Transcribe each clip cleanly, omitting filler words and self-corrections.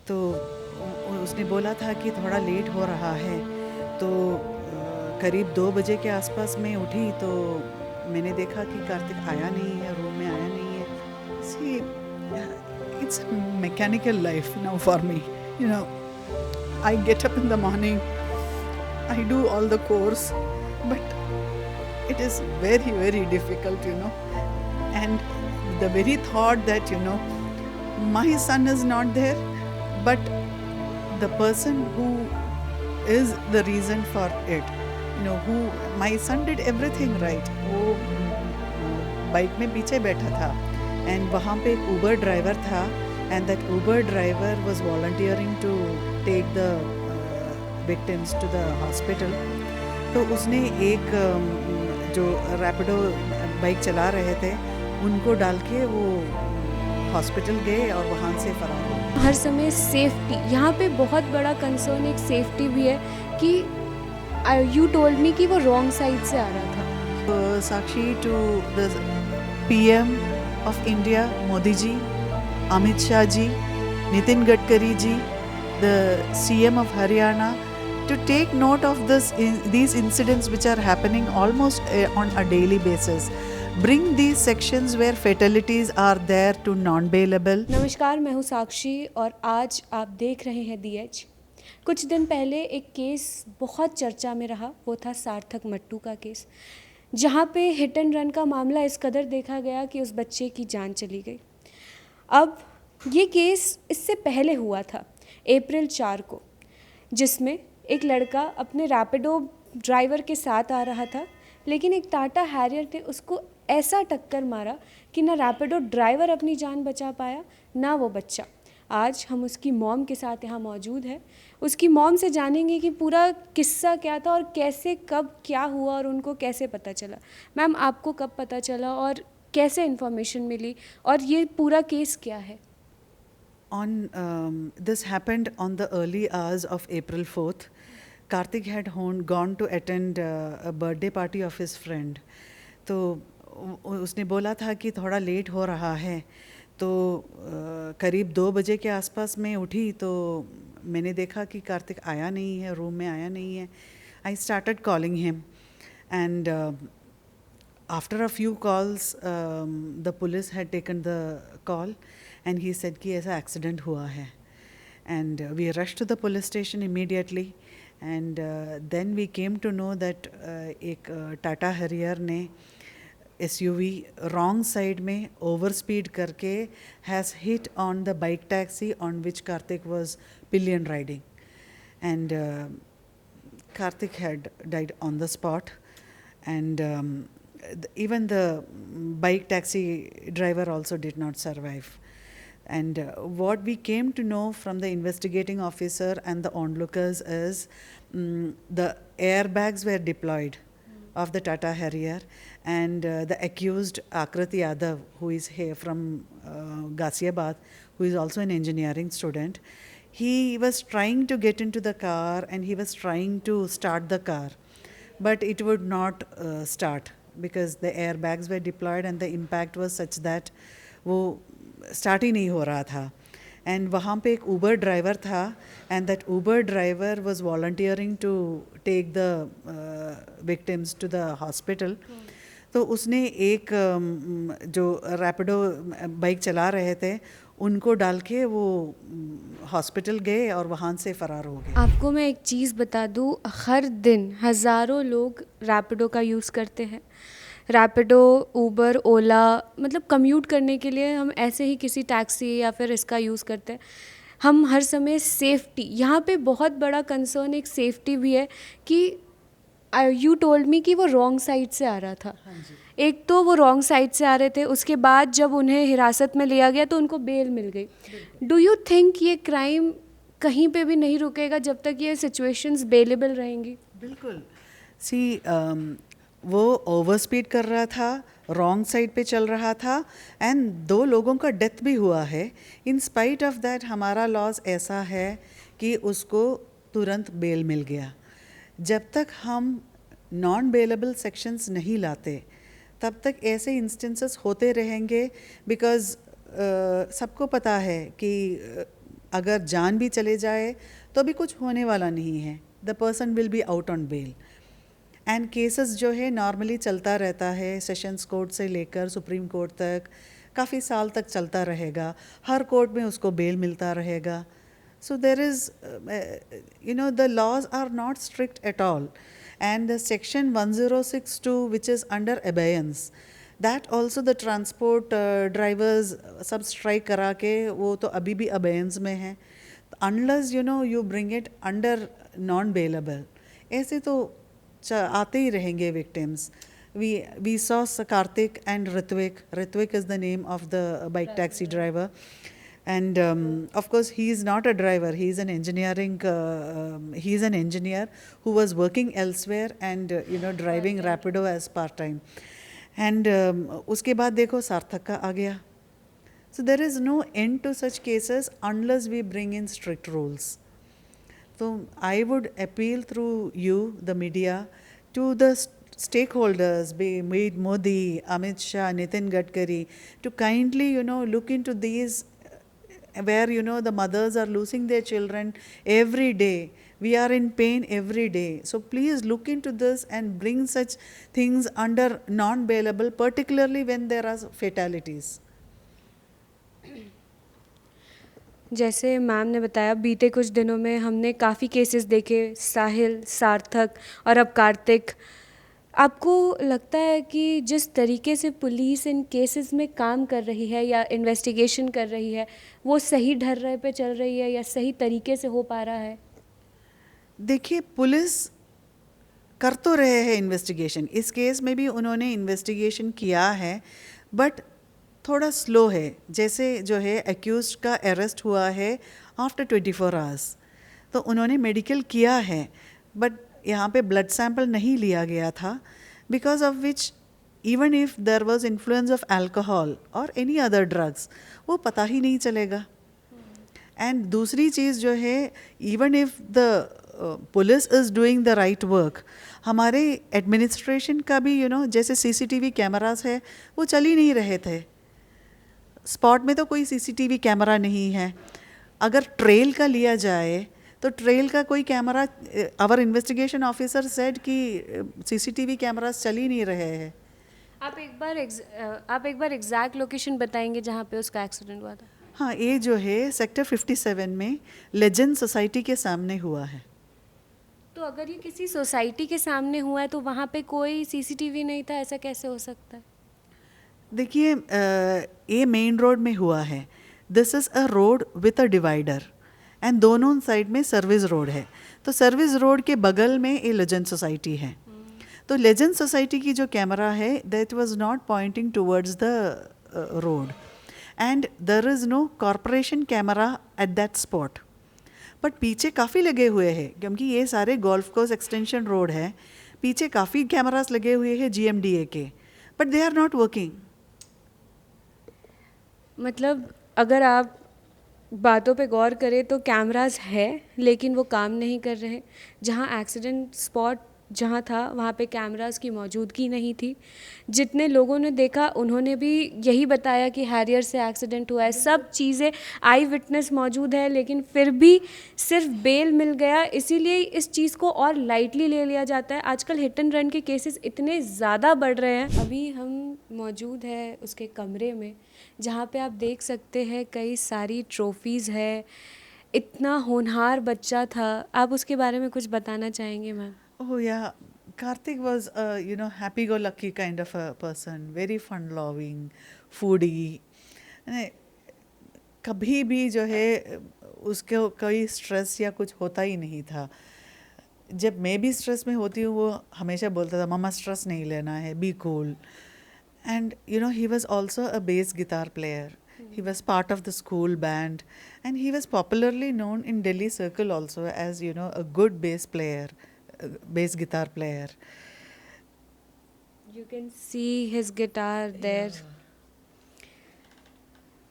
तो उसने बोला था कि थोड़ा लेट हो रहा है, तो करीब 2 बजे के आसपास मैं उठी तो मैंने देखा कि कार्तिक आया नहीं है, रूम में आया नहीं है। See it's mechanical life now for me, you know, I get up in the morning, I do all the course, but it is very, very difficult, you know. And the very thought that, you know, my son is not there, but the person who is the reason for it, you know, who my son did everything right. वो bike में पीछे बैठा था and वहाँ पे एक Uber driver था and that Uber driver was volunteering to take the victims to the hospital. तो उसने एक जो रैपिडो बाइक चला रहे थे उनको डाल के वो हॉस्पिटल गए और वहाँ से फरार हो गए। हर समय सेफ्टी, यहाँ पे बहुत बड़ा कंसर्न एक सेफ्टी भी है कि यू टोल्ड मी कि वो रॉन्ग साइड से आ रहा था। Sakshi, to the PM of India, Modi ji, Amit Shah ji, Nitin Gadkari ji, the CM of Haryana, to take note of these incidents which are happening almost on a daily basis. Bring these sections where fatalities are there to non-bailable. नमस्कार, मैं हूँ साक्षी और आज आप देख रहे हैं दी as. कुछ दिन पहले एक केस बहुत चर्चा में रहा, वो था सार्थक मट्टू का केस, जहाँ पे हिट एंड रन का मामला इस कदर देखा गया कि उस बच्चे की जान चली गई। अब ये केस इससे पहले हुआ था अप्रैल 4 को, जिसमें एक लड़का अपने रैपिडो ड्राइवर के साथ आ रहा था, लेकिन एक टाटा हैरियर ने उसको ऐसा टक्कर मारा कि ना रैपिडो ड्राइवर अपनी जान बचा पाया ना वो बच्चा। आज हम उसकी मॉम के साथ यहाँ मौजूद है, उसकी मॉम से जानेंगे कि पूरा किस्सा क्या था और कैसे कब क्या हुआ और उनको कैसे पता चला। मैम, आपको कब पता चला और कैसे इन्फॉर्मेशन मिली और ये पूरा केस क्या है? This happened on the early hours of April 4th. Karthik had gone to attend a birthday party of his friend. तो उसने बोला था कि थोड़ा लेट हो रहा है, तो करीब 2 बजे के आसपास मैं उठी तो मैंने देखा कि कार्तिक आया नहीं है, रूम में आया नहीं है। I started calling him and after a few calls the police had taken the call and he said कि ऐसा एक्सीडेंट हुआ है and we rushed to the police station immediately and then we came to know that एक Tata Harrier ने SUV wrong side में over speed करके has hit on the bike taxi on which Karthik was pillion riding and Karthik had died on the spot and even the bike taxi driver also did not survive. And what we came to know from the investigating officer and the onlookers is the airbags were deployed of the Tata Harrier and the accused Akrit Yadav, who is here from Ghaziabad, who is also an engineering student, he was trying to get into the car and he was trying to start the car, but it would not start because the airbags were deployed and the impact was such that वो start ही नहीं हो रहा था। And वहाँ पे एक Uber driver था and that Uber driver was volunteering to take the victims to the hospital. तो उसने एक जो रैपिडो बाइक चला रहे थे उनको डाल के वो हॉस्पिटल गए और वहाँ से फ़रार हो गए। आपको मैं एक चीज़ बता दूँ, हर दिन हज़ारों लोग रैपिडो का यूज़ करते हैं। रैपिडो, ऊबर, ओला, मतलब कम्यूट करने के लिए हम ऐसे ही किसी टैक्सी या फिर इसका यूज़ करते हैं। हम हर समय सेफ्टी, यहाँ पे बहुत बड़ा कंसर्न एक सेफ्टी भी है कि यू टोल्ड मी कि वो रॉन्ग साइड से आ रहा था। एक तो वो रॉन्ग साइड से आ रहे थे, उसके बाद जब उन्हें हिरासत में लिया गया तो उनको बेल मिल गई। डू यू थिंक ये क्राइम कहीं पे भी नहीं रुकेगा जब तक ये सिचुएशंस बेलेबल रहेंगी? बिल्कुल। सी वो ओवर स्पीड कर रहा था, रॉन्ग साइड पे चल रहा था एंड 2 लोगों का डेथ भी हुआ है। इन स्पाइट ऑफ दैट हमारा लॉज ऐसा है कि उसको तुरंत बेल मिल गया। जब तक हम नॉन बेलेबल सेक्शंस नहीं लाते तब तक ऐसे इंस्टेंसेस होते रहेंगे बिकॉज़ सबको पता है कि अगर जान भी चले जाए तो भी कुछ होने वाला नहीं है, the person will be out on bail. And cases जो है नॉर्मली चलता रहता है, सेशंस कोर्ट से लेकर सुप्रीम कोर्ट तक काफ़ी साल तक चलता रहेगा, हर कोर्ट में उसको बेल मिलता रहेगा। So there is the laws are not strict at all, and the section 1062 which is under abeyance, that also the transport drivers सब स्ट्राइक करा के वो तो अभी भी अबेयंस में है। Unless you bring it under non bailable, ऐसे तो आते ही रहेंगे victims. We saw Karthik and Ritvik. Ritvik is the name of the bike taxi driver, and of course he is not a driver. He is an engineer who was working elsewhere and driving Rapido as part time. And उसके बाद देखो सार्थक का आ गया. So there is no end to such cases unless we bring in strict rules. So I would appeal through you, the media, to the stakeholders, be it Modi, Amit Shah, Nitin Gadkari, to kindly look into these where the mothers are losing their children every day. We are in pain every day. So please look into this and bring such things under non-bailable, particularly when there are fatalities. जैसे ma'am ने बताया, बीते कुछ दिनों में हमने काफ़ी cases देखे, साहिल, सार्थक और अब कार्तिक। आपको लगता है कि जिस तरीके से पुलिस इन केसेस में काम कर रही है या इन्वेस्टिगेशन कर रही है, वो सही ढर्रे पे चल रही है या सही तरीके से हो पा रहा है? देखिए, पुलिस कर तो रहे हैं इन्वेस्टिगेशन, इस केस में भी उन्होंने इन्वेस्टिगेशन किया है, बट थोड़ा स्लो है। जैसे जो है एक्यूज्ड का अरेस्ट हुआ है आफ्टर 24 आवर्स, तो उन्होंने मेडिकल किया है, बट यहाँ पे ब्लड सैंपल नहीं लिया गया था, because of which even if there was influence of alcohol और एनी अदर ड्रग्स, वो पता ही नहीं चलेगा। एंड दूसरी चीज़ जो है, even if the police is doing the right work, हमारे एडमिनिस्ट्रेशन का भी जैसे सीसीटीवी कैमरास है वो चल ही नहीं रहे थे। स्पॉट में तो कोई सीसीटीवी कैमरा नहीं है। अगर ट्रेल का लिया जाए तो ट्रेल का कोई camera, our investigation officer said कि सीसीटीवी कैमरास चल ही नहीं रहे हैं। आप एक बार एग्जैक्ट लोकेशन बताएंगे जहाँ पे उसका एक्सीडेंट हुआ था? हाँ, ये जो है सेक्टर 57 में लेजेंड सोसाइटी के सामने हुआ है। तो अगर ये किसी सोसाइटी के सामने हुआ है तो वहाँ पे कोई सीसीटीवी नहीं था, ऐसा कैसे हो सकता है? देखिए, ये मेन रोड में हुआ है। This is a road with a divider and दोनों साइड में सर्विस रोड है, तो सर्विस रोड के बगल में ये लेजेंड सोसाइटी है। तो लेजेंड सोसाइटी की जो कैमरा है, that was not pointing towards the road, and there is no corporation camera at that spot. But पीछे काफ़ी लगे हुए हैं, क्योंकि ये सारे गोल्फ कोर्स एक्सटेंशन रोड है, पीछे काफ़ी कैमरास लगे हुए हैं GMDA के, but they are not working. मतलब अगर आप बातों पे गौर करें तो कैमरास है लेकिन वो काम नहीं कर रहे। जहाँ एक्सीडेंट स्पॉट जहाँ था वहाँ पे कैमरास की मौजूदगी नहीं थी। जितने लोगों ने देखा उन्होंने भी यही बताया कि हैरियर से एक्सीडेंट हुआ है। सब चीज़ें आई विटनेस मौजूद है, लेकिन फिर भी सिर्फ बेल मिल गया, इसीलिए इस चीज़ को और लाइटली ले लिया जाता है। आजकल हिट एंड रन के केसेस इतने ज़्यादा बढ़ रहे हैं। अभी हम मौजूद है उसके कमरे में जहाँ पे आप देख सकते हैं कई सारी ट्रॉफीज़ है। इतना होनहार बच्चा था। आप उसके बारे में कुछ बताना चाहेंगे ma'am? Oh yeah, Karthik was a happy-go-lucky kind of a person, very fun-loving, foodie. ने कभी भी जो है उसके कोई स्ट्रेस या कुछ होता ही नहीं था। जब मैं भी स्ट्रेस में होती हूँ, वो हमेशा बोलता था, मम्मा स्ट्रेस नहीं लेना है, be cool. And he was also a bass guitar player. He was part of the school band, and he was popularly known in Delhi circle also as a good bass player, bass guitar player. You can see his guitar there.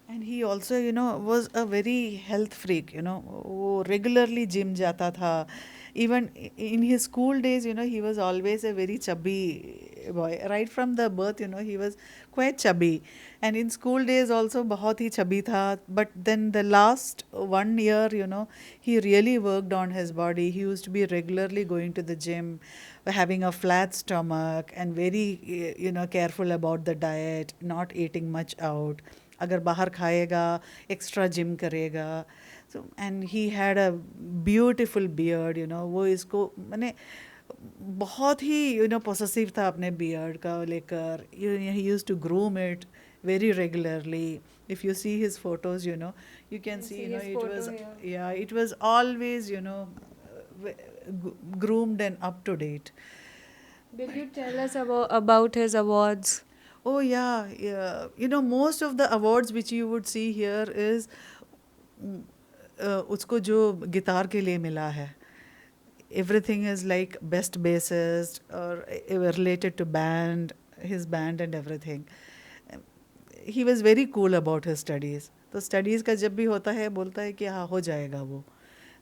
And he also was a very health freak. वो regularly gym जाता था, Even in his school days, he was always a very chubby boy. Right from the birth, he was quite chubby. And in school days also बहुत ही chubby था. But then the last 1 year, he really worked on his body. He used to be regularly going to the gym, having a flat stomach, and very careful about the diet, not eating much out. अगर बाहर खाएगा, extra gym करेगा. So, and he had a beautiful beard, वो इसको मैंने बहुत ही possessive था अपने beard का लेकर. He used to groom it very regularly. If you see his photos, you can see, his it photo was, here. yeah, it was always, groomed and up to date. Will you tell us about his awards? Oh yeah, yeah. Most of the awards which you would see here is उसको जो guitar के लिए मिला है. Everything is like best bassist or related to his band and everything. He was very cool about his studies. तो studies का जब भी होता है बोलता है कि हाँ हो जाएगा वो.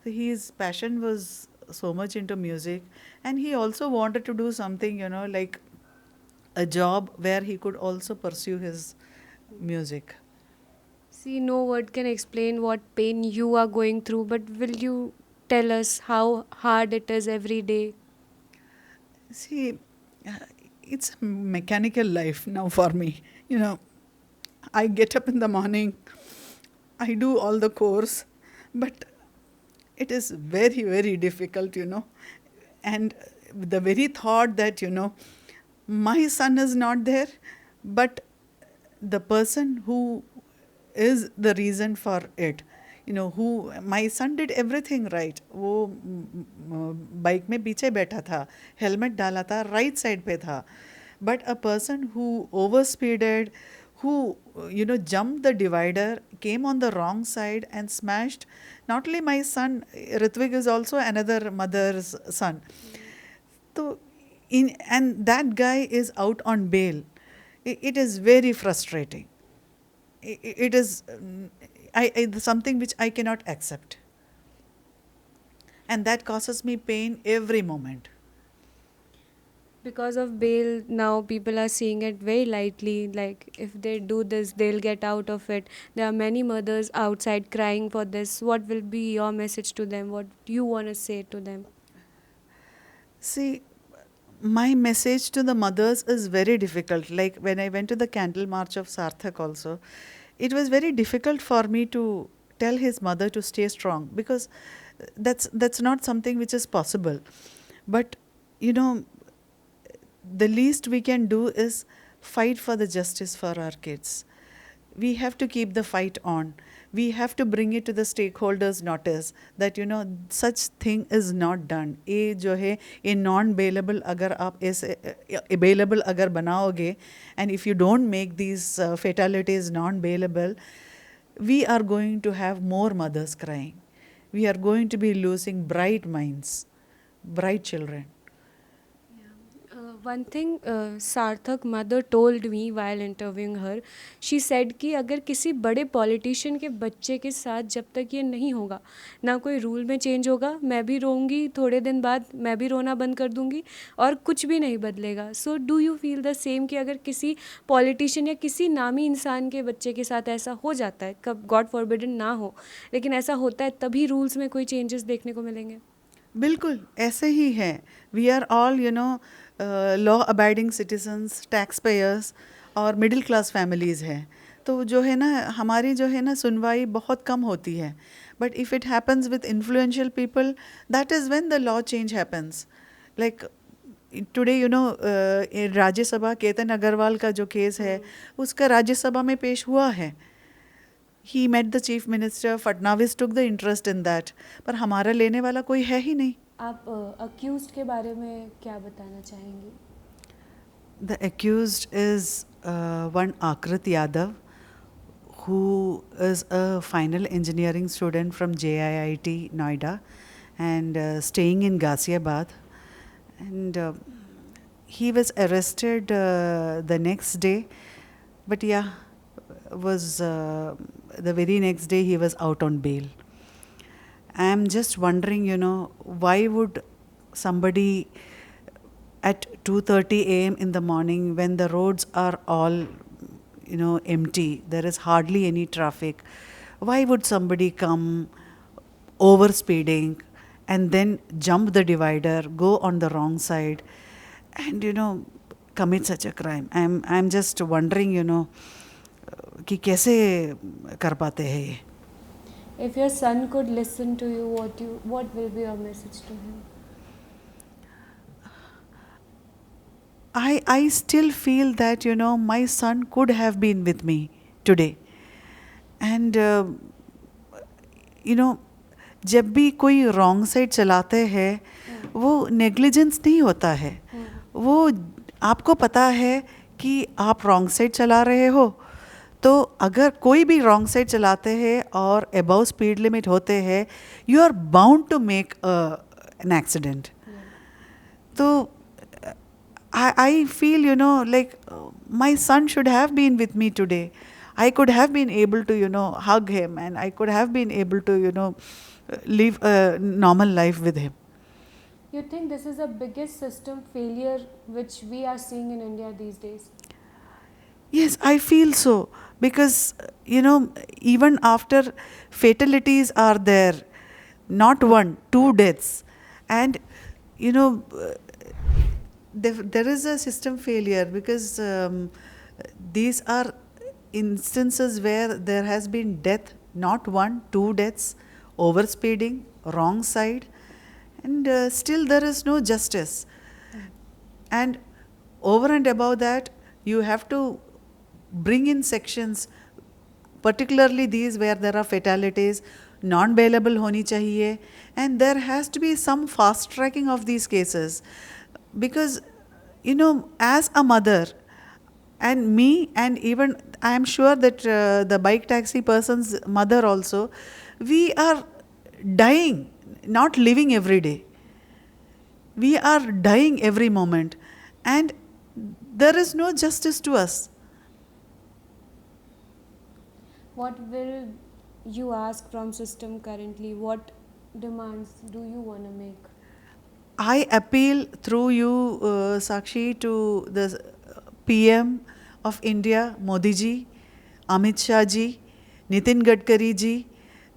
So his passion was so much into music, and he also wanted to do something, like a job where he could also pursue his music. See, no word can explain what pain you are going through, but will you tell us how hard it is every day? See, it's a mechanical life now for me. I get up in the morning, I do all the course, but it is very, very difficult, And the very thought that, my son is not there, but the person who is the reason for it, who my son did everything right. वो bike में पीछे बैठा था, helmet डाला था, right side पे था. But a person who overspeeded, who jumped the divider, came on the wrong side and smashed not only my son, Ritvik is also another mother's son. So and that guy is out on bail. It is very frustrating. It is something which I cannot accept, and that causes me pain every moment. Because of bail, now people are seeing it very lightly. Like, if they do this, they'll get out of it. There are many mothers outside crying for this. What will be your message to them? What do you want to say to them? See, my message to the mothers is very difficult. Like when I went to the candle march of Sarthak also, it was very difficult for me to tell his mother to stay strong, because that's not something which is possible. But the least we can do is fight for the justice for our kids. We have to keep the fight on. We have to bring it to the stakeholders' notice that such thing is not done. ये जो है ये non-bailable अगर आप ऐसे bailable अगर बनाओगे, and if you don't make these fatalities non-bailable, we are going to have more mothers crying. We are going to be losing bright minds, bright children. One thing Sarthak mother told me while interviewing her, she said कि अगर किसी बड़े politician के बच्चे के साथ जब तक ये नहीं होगा, ना कोई रूल में चेंज होगा, मैं भी रोऊंगी, थोड़े दिन बाद मैं भी रोना बंद कर दूंगी और कुछ भी नहीं बदलेगा. So do you feel the same कि अगर किसी पॉलिटिशियन या किसी नामी इंसान के बच्चे के साथ ऐसा हो जाता है, कब गॉड फॉरबिडन ना हो, लेकिन ऐसा होता है, तभी रूल्स में कोई चेंजेस देखने को मिलेंगे? बिल्कुल ऐसे ही है. We are all law abiding citizens, tax payers और मिडिल क्लास फैमिलीज़ हैं. तो जो है ना हमारी जो है ना सुनवाई बहुत कम होती है. But if it happens with influential people, that is when the law change happens. Like today Rajya Sabha Ketan Agarwal का जो केस है उसका राज्यसभा में पेश हुआ है. He met the chief minister, Fadnavis took the interest in that. पर हमारा लेने वाला कोई है ही नहीं. आप अक्यूज्ड के बारे में क्या बताना चाहेंगी? The accused is one Akrit Yadav, who is a final engineering student from JIIT Noida and staying in Ghaziabad. And he was arrested the next day, but was the very next day he was out on bail. I am just wondering, why would somebody at 2:30 a.m. in the morning, when the roads are all, empty, there is hardly any traffic, why would somebody come over speeding and then jump the divider, go on the wrong side, and commit such a crime? I'm just wondering, कि कैसे कर पाते हैं ये. If your son could listen to you, what will be your message to him? I still feel that, my son could have been with me today. And, जब भी कोई wrong side चलाते हैं, वो नेग्लिजेंस नहीं होता है. वो आपको पता है कि आप रॉन्ग साइड चला रहे हो, तो अगर कोई भी रॉन्ग साइड चलाते हैं और अबव स्पीड लिमिट होते हैं, you are bound to make an accident. तो I feel, like my son should have been with me today. I could have been able to, hug him, and I could have been able to, live a normal life with him. You think this is the biggest system failure which we are seeing in India these days? Yes, I feel so. Because, even after fatalities are there, not one, 2 deaths. And, there is a system failure because these are instances where there has been death, not 1, 2 deaths, overspeeding, wrong side, and still there is no justice. And over and above that, you have to bring in sections, particularly these where there are fatalities, non-bailable honi chahiye, and there has to be some fast tracking of these cases. Because, as a mother, and me, and even I am sure that the bike taxi person's mother also, we are dying, not living every day. We are dying every moment, and there is no justice to us. What will you ask from system currently? What demands do you want to make? I appeal through you, Sakshi, to the PM of India, Modi ji, Amit Shah ji, Nitin Gadkari ji,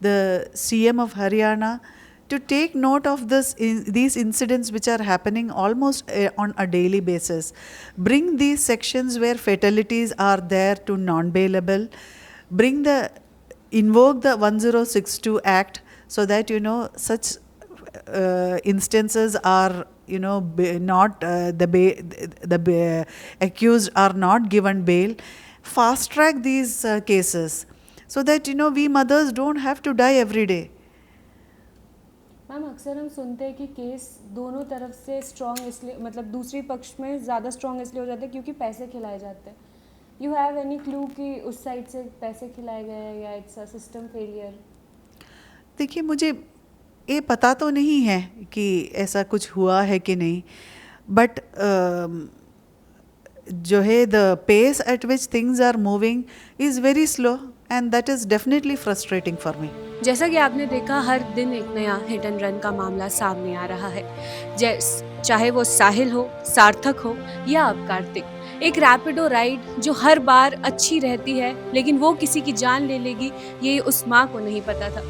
the CM of Haryana, to take note of these incidents which are happening almost on a daily basis. Bring these sections where fatalities are there to non-bailable. Invoke the 1062 Act so that, such instances are, not the accused are not given bail. Fast track these cases so that, we mothers don't have to die every day. Ma'am अक्सर हम सुनते हैं कि case दोनों तरफ से strong इसलिए, मतलब दूसरी पक्ष में ज़्यादा स्ट्रॉन्ग इसलिए हो जाते हैं क्योंकि पैसे खिलाए जाते हैं. यू हैव एनी क्लू कि उस साइड से पैसे खिलाए गए हैं या इट्स अ सिस्टम फेलियर? देखिए, मुझे ये पता तो नहीं है कि ऐसा कुछ हुआ है कि नहीं, बट जो है the pace at which things are moving is very slow, and that is definitely frustrating for me. जैसा कि आपने देखा, हर दिन एक नया हिट एंड रन का मामला सामने आ रहा है. चाहे वो साहिल हो, सार्थक हो या अब कार्तिक. एक रैपिडो राइड जो हर बार अच्छी रहती है लेकिन वो किसी की जान ले लेगी, ये उस माँ को नहीं पता था.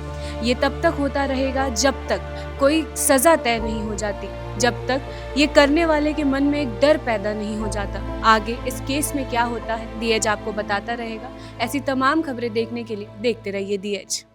ये तब तक होता रहेगा जब तक कोई सज़ा तय नहीं हो जाती, जब तक ये करने वाले के मन में एक डर पैदा नहीं हो जाता. आगे इस केस में क्या होता है, दी एज आपको बताता रहेगा. ऐसी तमाम खबरें देखने के लिए देखते रहिए दी एज.